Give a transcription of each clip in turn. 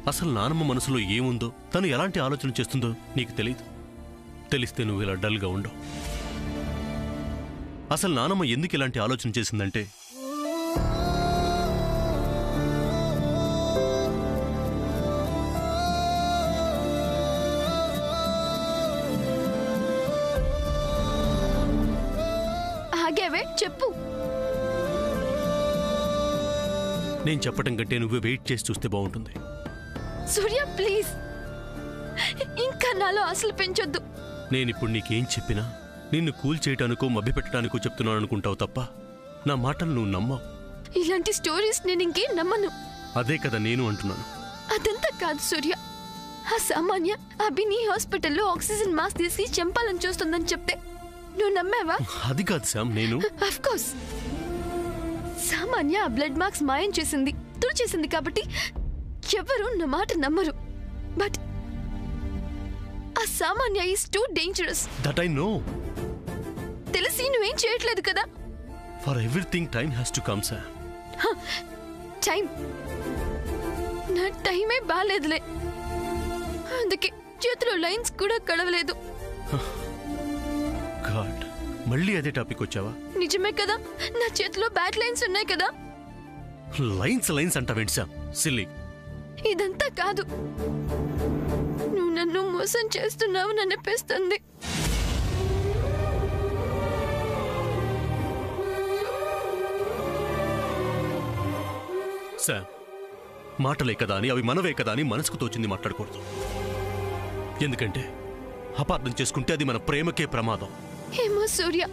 అసలు నానమ్మ మనసులో ఏముందో, తను ఎలాంటి ఆలోచన చేస్తుందో నీకు తెలియదు. తెలిస్తే నువ్వు ఇలా డల్గా ఉండవు. అసలు నానమ్మ ఎందుకు ఇలాంటి ఆలోచన చేసిందంటే, ఆగేవే చెప్పు. నేను చెప్పటం కంటే నువ్వే వెయిట్ చేసి చూస్తే బాగుంటుంది. సూర్య ప్లీజ్, ఇంకా నాలో అసలు పెంచొద్దు. నేనిప్పుడు నీకేం చెప్పినా నిన్ను కూల్ చేయటానికో మభ్యపెట్టడానికో చెప్తున్నాను అనుకుంటావు తప్ప నా మాటలు నువ్వు నమ్మవు. ఇలాంటి స్టోరీస్ నేను ఇంకేం నమ్మను. అదే కదా నేను అంటున్నాను. అదంతా కాదు సూర్య. ఆ సామాన్య అభిని హాస్పిటల్లో ఆక్సిజన్ మాస్క్ తీసి చంపాలని చూస్తుందని చెప్తే నువ్వు నమ్మావా? అది కాదు శామ్, నేను ఆఫ్ కోర్స్ సామాన్య ఆ బ్లడ్ మార్క్స్ మాయం చేసింది, తుడిచేసింది కాబట్టి ఎవరు నా మాట నమ్మరు. బట్ ఆ సామాన్య is too dangerous. That I know. తెలిసి నువ్వేం చేయట్లేదు కదా. For everything time has to come Sam. Time? నా టైమే బాలేదులే, అందుకే చేతిలో లైన్స్ కూడా కడవలేదు. గాడ్, మళ్ళీ అదే టాపిక్ వచ్చావా? నిజమే కదా, నా చేతిలో బ్యాడ్ లైన్స్ ఉన్నాయి కదా. లైన్స్ లైన్స్ అంటావేంటి శామ్, సిల్లీ. ఇదంతా కాదు, నువ్వు నన్ను మోసం చేస్తున్నావు అనిపిస్తుంది. శామ్, మాటలే కదా అని, అవి మనవే కదా అని మనసుకు తోచింది మాట్లాడకూడదు. ఎందుకంటే అపార్థం చేసుకుంటే అది మన ప్రేమకే ప్రమాదం. ఏమో సూర్య,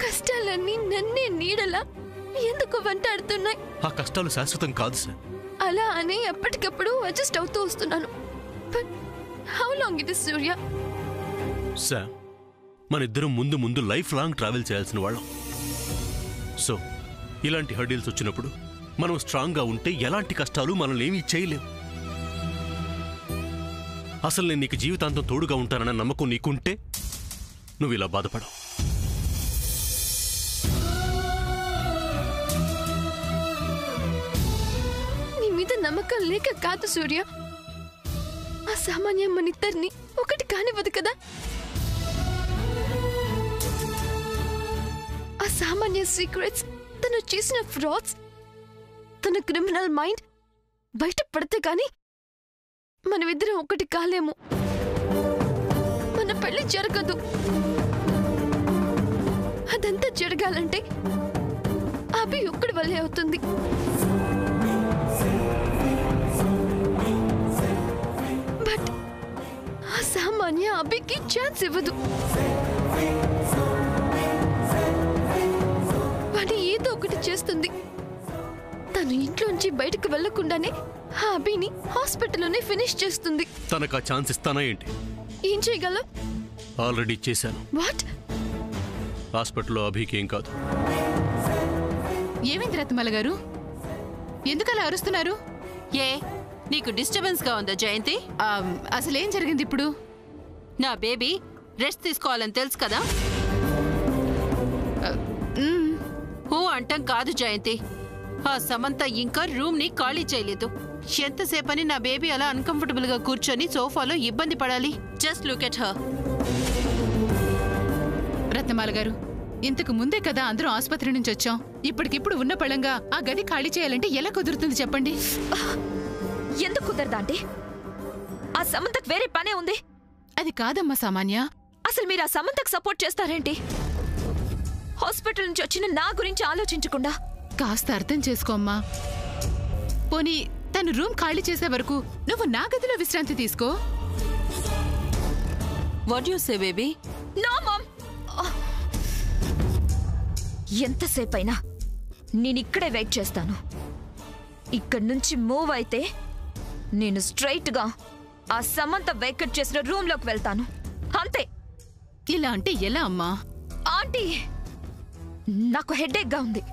కష్టాలన్నీ నన్నే నీడలా ఎందుకు వెంటాడుతున్నాయి? ఆ కష్టాలు శాశ్వతం కాదు సార్. అలా అని ఎప్పటికప్పుడు అడ్జస్ట్ అవుతూ వస్తున్నాను. But how long it is Surya? Sir, మన ఇద్దరం ముందు ముందు లైఫ్ లాంగ్ ట్రావెల్ చేయాల్సిన వాళ్ళం. సో ఇలాంటి హర్డిల్స్ వచ్చినప్పుడు మనం స్ట్రాంగ్గా ఉంటే ఎలాంటి కష్టాలు మనల్ని ఏమీ చేయలేవు. అసలు నేను నీకు జీవితాంతం తోడుగా ఉంటానన్న నమ్మకం నీకుంటే నువ్వు ఇలా బాధపడవు. నీ మీద నమ్మకం లేక కాదు సూర్య, ఆ సామాన్య మనిద్దరిని ఒకటి కానివ్వదు కదా. ఆ సామాన్య సీక్రెట్స్, తను చేసిన ఫ్రాడ్స్, తన క్రిమినల్ మైండ్ బయట పడితే గాని మనమిద్దరం ఒకటి కాలేము. మన పెళ్లి జరగదు. అదంతా జరగాలంటే అభి ఒక్కడి వల్లే అవుతుంది. బట్ ఆ సామాన్య అభికి ఛాన్స్ ఇవ్వదు. వాడి ఏదో ఒకటి చేస్తుంది. తను ఇంట్లోంచి బయటకు వెళ్లకుండానే ఆ అభిని హాస్పిటల్లోనే ఫినిష్ చేస్తుంది. తనకు ఆ ఛాన్స్ ఇస్తానా ఏంటి? ఏం చేయగలవు? ఆల్రెడీ చేశాను. వాట్? హాస్పిటల్లో అభికి ఏం కాదు. ఏమైంది రత్నమాల గారు, ఎందుకలా అరుస్తున్నారు? ఏ నీకు డిస్టర్బెన్స్ గా ఉందా జయంతి? అసలేం జరిగింది ఇప్పుడు? నా బేబీ రెస్ట్ తీసుకోవాలని తెలుసు కదా. హూ అంటాం కాదు జయంతి. ఆ సమంత ఇంకా రూమ్ ని ఖాళీ చేయలేదు. ఎంతసేపని నా బేబీ అలా అన్కంఫర్టబుల్ గా కూర్చొని సోఫాలో ఇబ్బంది పడాలి? Just look at her. Ratnamala garu, ఇంతకు ముందే కదా అందరూ ఆసుపత్రి నుంచి వచ్చాం. ఇప్పటికిప్పుడు ఉన్న పళంగా ఆ గది ఖాళీ చేయాలంటే ఎలా కుదురుతుంది చెప్పండి? ఎందుకు కుదరదా అంటే ఆ సమంతకు వేరే పనే ఉంది. అది కాదమ్మా సామాన్య. అసలు మీరు ఆ సమంతకు సపోర్ట్ చేస్తారేంటి? హాస్పిటల్ నుంచి వచ్చిన నా గురించి ఆలోచించకుండా. కాస్త అర్థం చేసుకోమ్మా. పోనీ తను రూమ్ ఖాళీ చేసే వరకు నువ్వు నా గదిలో విశ్రాంతి తీసుకో. What you say baby? No mom, ఎంతసేపైనా నేనిక్కడే వెయిట్ చేస్తాను. ఇక్కడి నుంచి మూవ్ అయితే నేను స్ట్రైట్ గా ఆ సమంత వేకెట్ చేసిన రూమ్ లోకి వెళ్తాను, అంతే. ఇలా అంటే ఎలా అమ్మా? ఆంటీ, నాకు హెడేక్ గా ఉంది.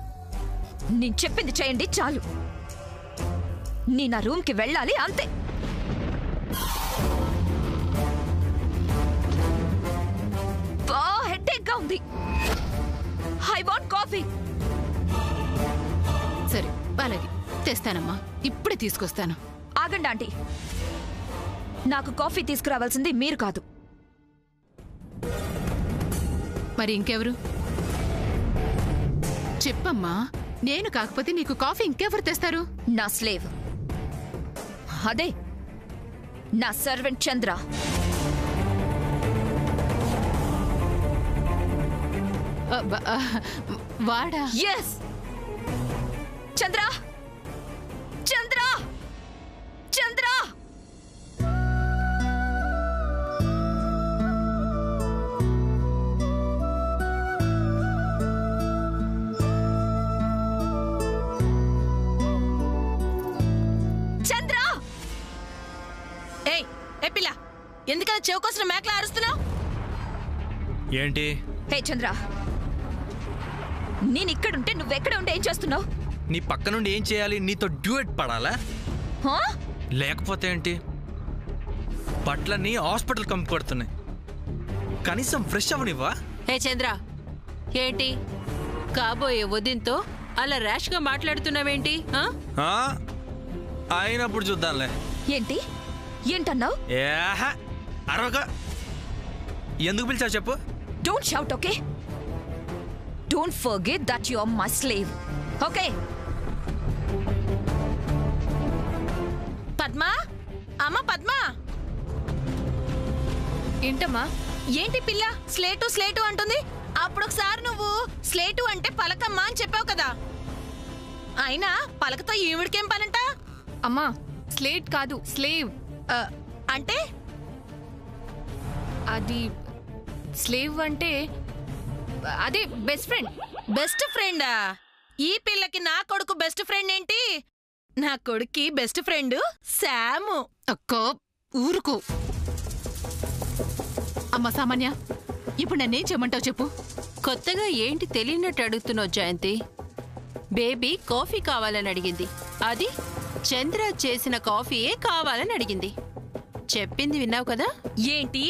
నేను చెప్పింది చేయండి చాలు. నేను ఆ రూమ్ కి వెళ్ళాలి, అంతే. హెడేక్ గా ఉంది. I want coffee. సరే అలాగే తెస్తానమ్మా, ఇప్పుడే తీసుకొస్తాను. ఆగండి ఆంటీ. నాకు కాఫీ తీసుకురావాల్సింది మీరు కాదు. మరి ఇంకెవరు? చెప్పమ్మా. నేను కాకపోతే నీకు కాఫీ ఇంకెవరు తెస్తారు? నా స్లేవ్, అదే నా సర్వెంట్ చంద్ర. వాడా? ఎస్, చంద్ర చంద్ర చంద్ర. చంద్ర! ఏయ్ ఏ పిల్ల, ఎందుకలా చెవుకోసిన మేకలా అరుస్తున్నావు? ఏంటి? హే చంద్ర, నేను ఇక్కడుంటే నువ్వెక్కడ ఉంటే ఏం చేస్తున్నావు? నీ పక్క నుండి ఏం చేయాలి? నీతో డ్యూయెట్ పడాలా? హా? లేకపోతే ఏంటి? బట్టలన్నీ హాస్పిటల్ కంపు కొడుతున్నాయి, కనీసం ఫ్రెష్ అవ్వనివ్వా? హే చంద్ర, ఏంటి కాబోయే వదిన్తో అలా ర్యాష్గా మాట్లాడుతున్నావేంటి? అయినప్పుడు చూద్దాంలే. ఏంటి ఏంటన్నావు? ఏహా అరవక. ఎందుకు పిలిచావు చెప్పు? Don't shout, okay? Don't forget that you're my slave, okay? Padma, అమ్మ పద్మా. ఏంటమ్మా? ఏంటి పిల్ల స్లేటు స్లేటు అంటుంది? అప్పుడొకసారి నువ్వు స్లేటు అంటే పలకమ్మా అని చెప్పావు కదా. అయినా పలకతో ఈవిడికేం పనంట? అమ్మా, స్లేట్ కాదు, స్లేవ్. అంటే అది స్లేవ్ అంటే అదే బెస్ట్ ఫ్రెండ్. బెస్ట్ ఫ్రెండా? ఈ పిల్లకి నా కొడుకు బెస్ట్ ఫ్రెండ్ ఏంటి? నా కొడుక్కి బెస్ట్ ఫ్రెండ్ శాము. అక్క ఊరుకో. అమ్మ సామాన్య, ఇప్పుడు నన్నేం చేయమంటావు చెప్పు? కొత్తగా ఏంటి తెలియనట్టు అడుగుతున్నావు జయంతి? బేబీ కాఫీ కావాలని అడిగింది, అది చంద్ర చేసిన కాఫీయే కావాలని అడిగింది. చెప్పింది విన్నావు కదా? ఏంటి?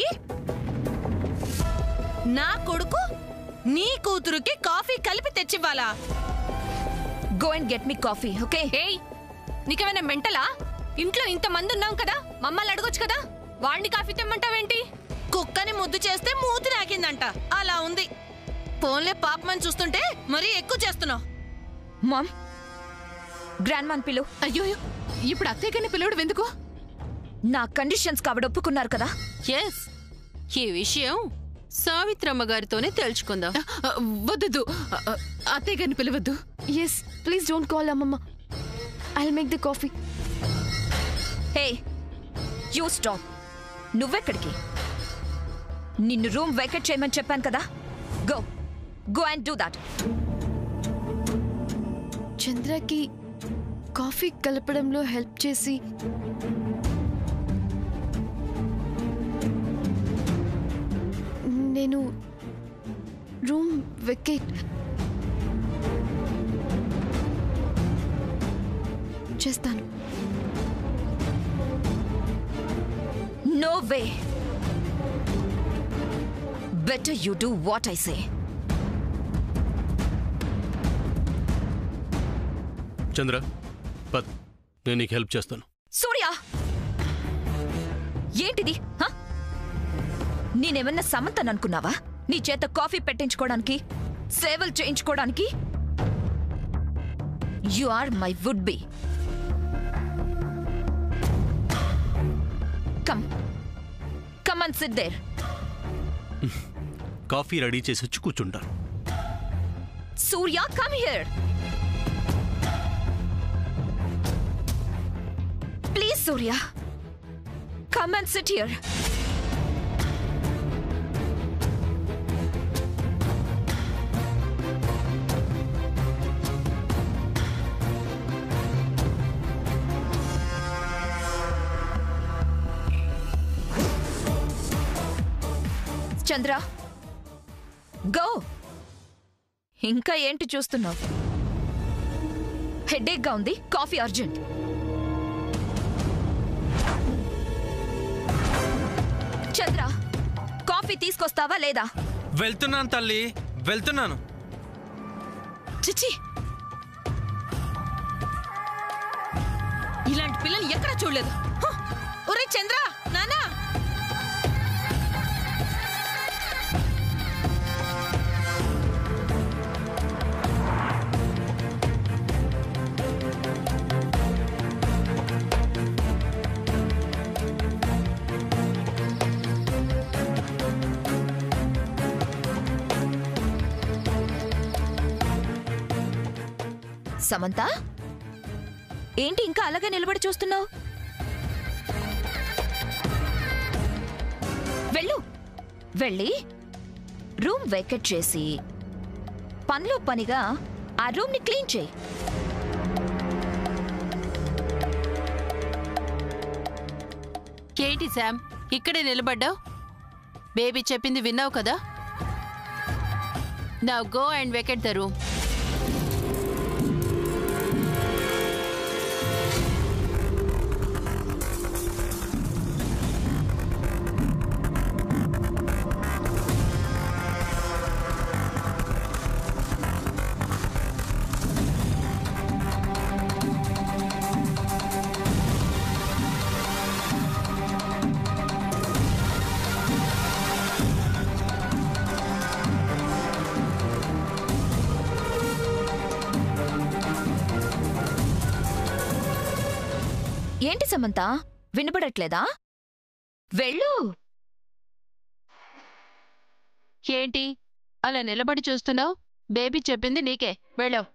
నా కొడుకు నీ కూతురుకి కాఫీ కలిపి తెచ్చివ్వాలా? Go and get me coffee, okay? ఏయ్, నీకేమైనా మెంటలా? ఇంట్లో ఇంతమంది ఉన్నాం కదా, మమ్మల్ని అడగొచ్చు కదా. వాడిని కాఫీ తెమ్మంటావేంటి? కుక్కని ముద్దు చేస్తే మూతి నాకిందంట, అలా ఉంది. ఫోన్లే పాపమని చూస్తుంటే మరీ ఎక్కువ చేస్తున్నావు. మామ్, గ్రాండ్ మాన్ పిలు. అయ్యో, ఇప్పుడు అత్తయ్య గారిని పిలవడం ఎందుకు? నా కండిషన్స్ కావిడ ఒప్పుకున్నారు కదా. ఎస్, ఈ విషయం సావిత్రమ్మ గారితోనే తెలుసుకుందాం. వద్దు, అత్తయ్య గారిని పిలవద్దు. Yes, please don't call Amma. I'll make the coffee. Hey, you stop. నువ్వెక్కడికి? నిన్ను రూమ్ వెకేట్ చేయమని చెప్పాను కదా. Go and do that. చంద్రకి కాఫీ కలపడంలో హెల్ప్ చేసి నేను రూమ్ వెకేట్ చేస్తాను. No way. Better you do what I say. Chandra, పద్, నేను నీకు హెల్ప్ చేస్తాను. సూర్య, ఏంటిది? నేనేమన్నా సమంతను అనుకున్నావా? నీ చేత కాఫీ పెట్టించుకోవడానికి, సేవలు చేయించుకోవడానికి? You are my would be. Come and sit there. Coffee ready చేసి వచ్చి కూర్చుంటాను. Surya, come here. Please Surya, come and sit here. Chandra, go. ఇంకా ఏంటి చూస్తున్నావు? హెడేక్ గా ఉంది, కాఫీ అర్జెంట్. చంద్ర, కాఫీ తీసుకొస్తావా లేదా? వెళ్తున్నాను తల్లి, వెళ్తున్నాను. చిచి, ఇలాంటి పిల్లలు ఎక్కడ చూడలేదు. ఒరే చంద్ర, నానా సమంత, ఏంటి ఇంకా అలాగే నిలబడి చూస్తున్నావు? వెళ్ళు, వెళ్ళి రూమ్ వేకెట్ చేసి పనిలో పనిగా ఆ రూమ్ ని క్లీన్ చేయి. ఏంటి శామ్, ఇక్కడే నిలబడ్డావు? బేబీ చెప్పింది విన్నావు కదా. Now go and vacate the room. ఏంటి సమంత, వినపడట్లేదా? వెళ్ళు. ఏంటి అలా నిలబడి చూస్తున్నావు? బేబీ చెప్పింది నీకే, వెళ్ళావు.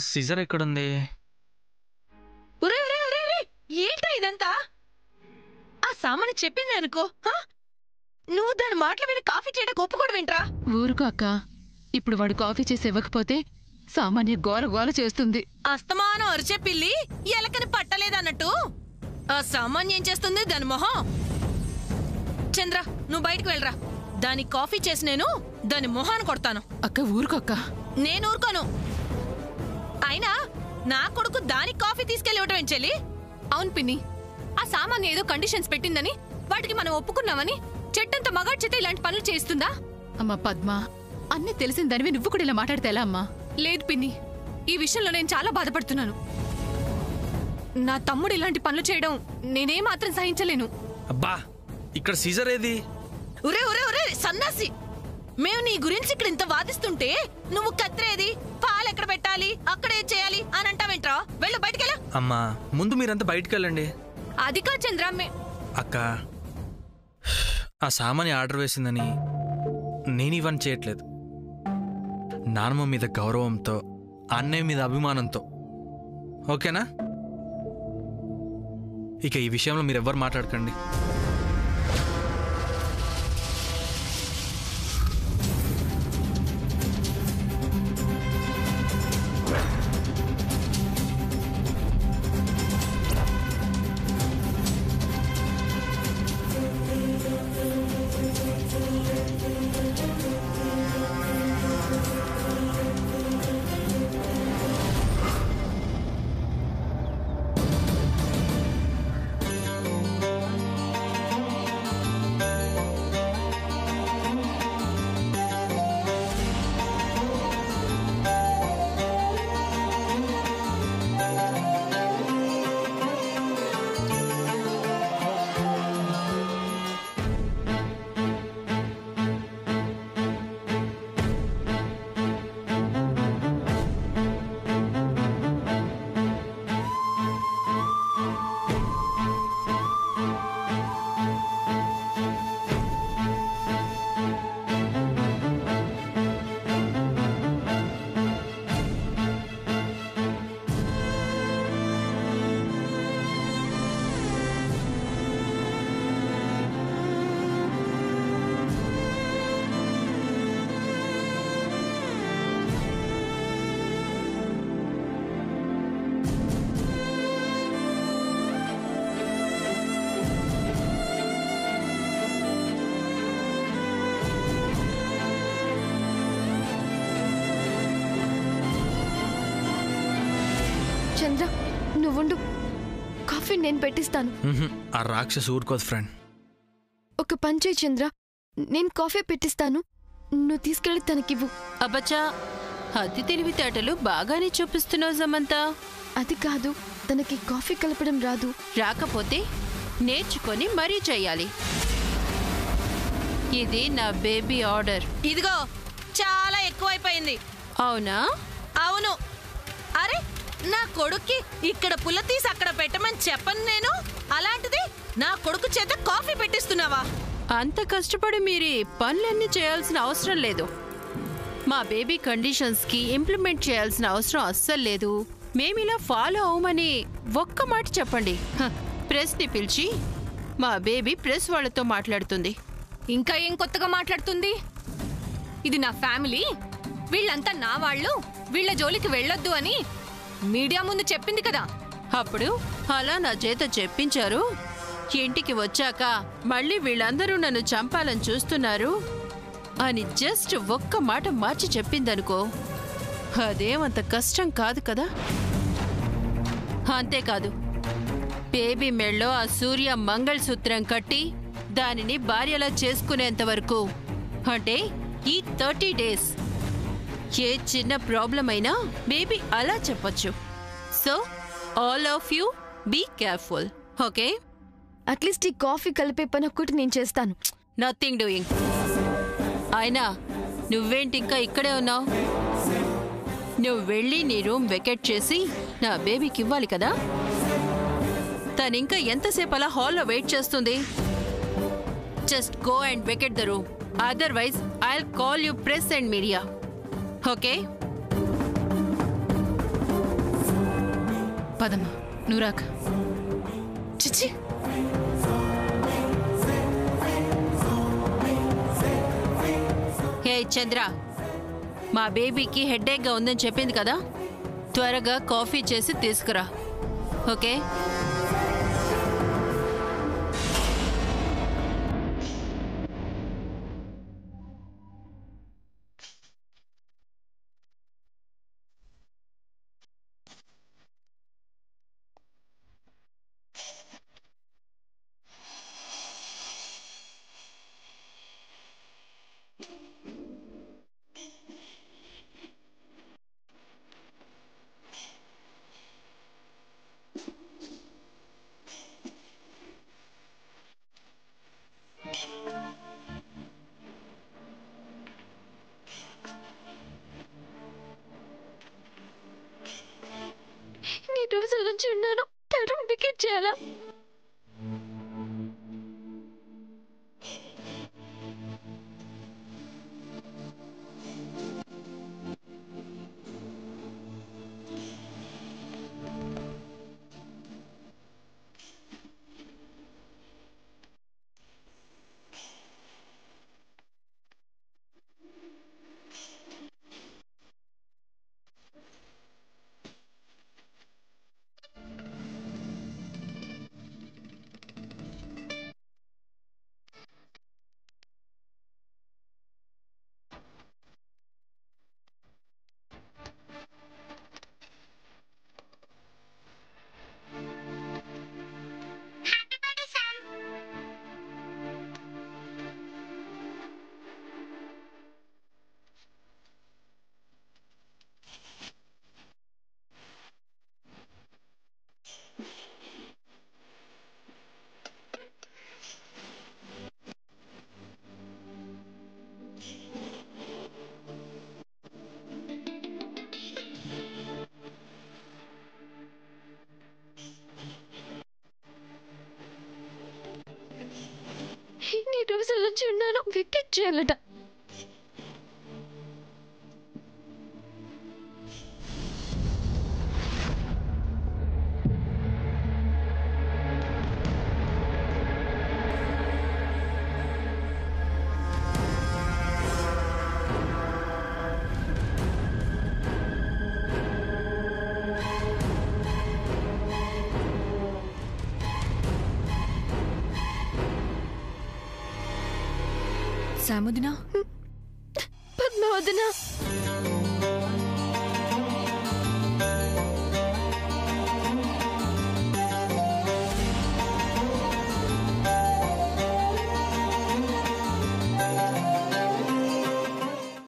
సిజర్ ఎక్కడుంది? ఏంటో ఇదంతా? ఆ సామాను చెప్పింది అనుకో, నువ్వు దాని మాటల మీద కాఫీ చేయడానికి ఒప్పుకోవడం ఏంట్రా? ఊరుకో అక్క, ఇప్పుడు వాడు కాఫీ చేసి ఇవ్వకపోతే సామాన్య గోల గోల చేస్తుంది. అస్తమానం అరిచే పిల్లి ఎలకని పట్టలేదన్నట్టు ఆ సామాన్యం ఏం చేస్తుంది దాని మొహం? చంద్ర, నువ్వు బయటకు వెళ్ళరా. దాని కాఫీ చేసి నేను దాని మొహాన్ని కొడతాను. అక్క ఊరుకో అక్క. నేను ఊరుకోను. అయినా నా కొడుకు దాని కాఫీ తీసుకెళ్లి ఇవ్వటం ఏం చెల్లి? అవును పిన్ని, ఆ సామాన్య ఏదో కండిషన్స్ పెట్టిందని వాటికి మనం ఒప్పుకున్నామని చెట్టంత మగాడి చేత ఇలాంటి పనులు చేస్తుందా? అమ్మా పద్మ, అన్నీ తెలిసిన దానివి నువ్వు కూడా ఇలా మాట్లాడితే ఎలా అమ్మా? లేదు పిన్ని, ఈ విషయంలో నేను చాలా బాధపడుతున్నాను. నా తమ్ముడు ఇలాంటి పనులు చేయడం నేనే మాత్రం సహించలేను. అబ్బా, ఇక్కడ సీజర్ ఏది? ఒరే ఒరే ఒరే సన్నాసి, మేము నీ గురించి ఇక్కడ ఇంత వాదిస్తుంటే నువ్వు కత్తిరేది, పాలు ఎక్కడ పెట్టాలి, అక్కడే చేయాలి అని అంటావేంట్రా? వెళ్ళు, బయటికెళ్ళా. అమ్మా, ముందు మీరంతా బయటికి వెళ్ళండి. అదికా చంద్ర, అక్క, ఆ సామాన్య ఆర్డర్ వేసిందని నేను ఇవన్నీ చేయట్లేదు. నానమ్మ మీద గౌరవంతో, అన్నయ్య మీద అభిమానంతో. ఓకేనా? ఇక ఈ విషయంలో మీరెవ్వరు మాట్లాడకండి. నేను పెట్టిస్తాను. ఆ రాక్షసు ఊరుకోదు ఫ్రెండ్. ఒక పని చేయి చంద్ర, నేను కాఫీ పెట్టిస్తాను, నువ్వు తీసుకెళ్ళి తనకివ్వు. అబ్బచ్చా, అతి తెలివితేటలు బాగానే చూపిస్తున్నావు సమంతా. అది కాదు, తనకి కాఫీ కలపడం రాదు. రాకపోతే నేర్చుకొని మరీ చెయ్యాలి. ఇది నా బేబీ ఆర్డర్. ఇదిగో చాలా ఎక్కువైపోయింది. అవునా? అవును. అరే, నా కొడుక్కి ఇక్కడ పుల్ల తీసి అక్కడ పెట్టమని చెప్పను నేను, అలాంటిది నా కొడుకు చేత కాఫీ పెట్టిస్తున్నావా? అంత కష్టపడి మీరు పనులన్నీ చేయాల్సిన అవసరం లేదు. మా బేబీ కండిషన్స్కి ఇంప్లిమెంట్ చేయాల్సిన అవసరం అస్సలు లేదు. మేమిలా ఫాలో అవ్వమని ఒక్క మాట చెప్పండి. ప్రెస్ని పిలిచి మా బేబీ ప్రెస్ వాళ్ళతో మాట్లాడుతుంది. ఇంకా ఏం కొత్తగా మాట్లాడుతుంది? ఇది నా ఫ్యామిలీ, వీళ్ళంతా నా వాళ్ళు, వీళ్ళ జోలికి వెళ్ళొద్దు అని మీడియా ముందు చెప్పింది కదా. అప్పుడు అలా నా చేత చెప్పించారు. ఇంటికి వచ్చాక మళ్ళీ వీళ్ళందరూ నన్ను చంపాలని చూస్తున్నారు అని జస్ట్ ఒక్క మాట మార్చి చెప్పిందనుకో, అదేమంత కష్టం కాదు కదా. అంతేకాదు, బేబీ మెళ్ళో ఆ సూర్య మంగళసూత్రం కట్టి దానిని భార్యలా చేసుకునేంత వరకు, అంటే ఈ 30 days ఏ చిన్న ప్రాబ్లం అయినా బేబీ అలా చెప్పొచ్చు. So all of you be careful, okay? At least ఈ కాఫీ కలిపే పని ఒక్కటి నేను చేస్తాను. Nothing doing. అయినా నువ్వేంటి ఇంకా ఇక్కడే ఉన్నావు? నువ్వు వెళ్ళి నీ రూమ్ వెకెట్ చేసి నా బేబీకి ఇవ్వాలి కదా. తను ఇంకా ఎంతసేపు అలా హాల్లో వెయిట్ చేస్తుంది? Just go and vacate the room, otherwise I'll call you press and media, okay? పదమ్మా, నువ్వు రాక. చిచి, హే చంద్ర, మా బేబీకి హెడ్ఏక్గా ఉందని చెప్పింది కదా, త్వరగా కాఫీ చేసి తీసుకురా, ఓకే? నీ రోజుల నుంచి ఉన్నాను, తను వికెట్ చేయాలా? ఇన్ని రోజుల నుంచి ఉన్నాను, వికెట్ చేయాలట. సాముదినా, పద్మావదన,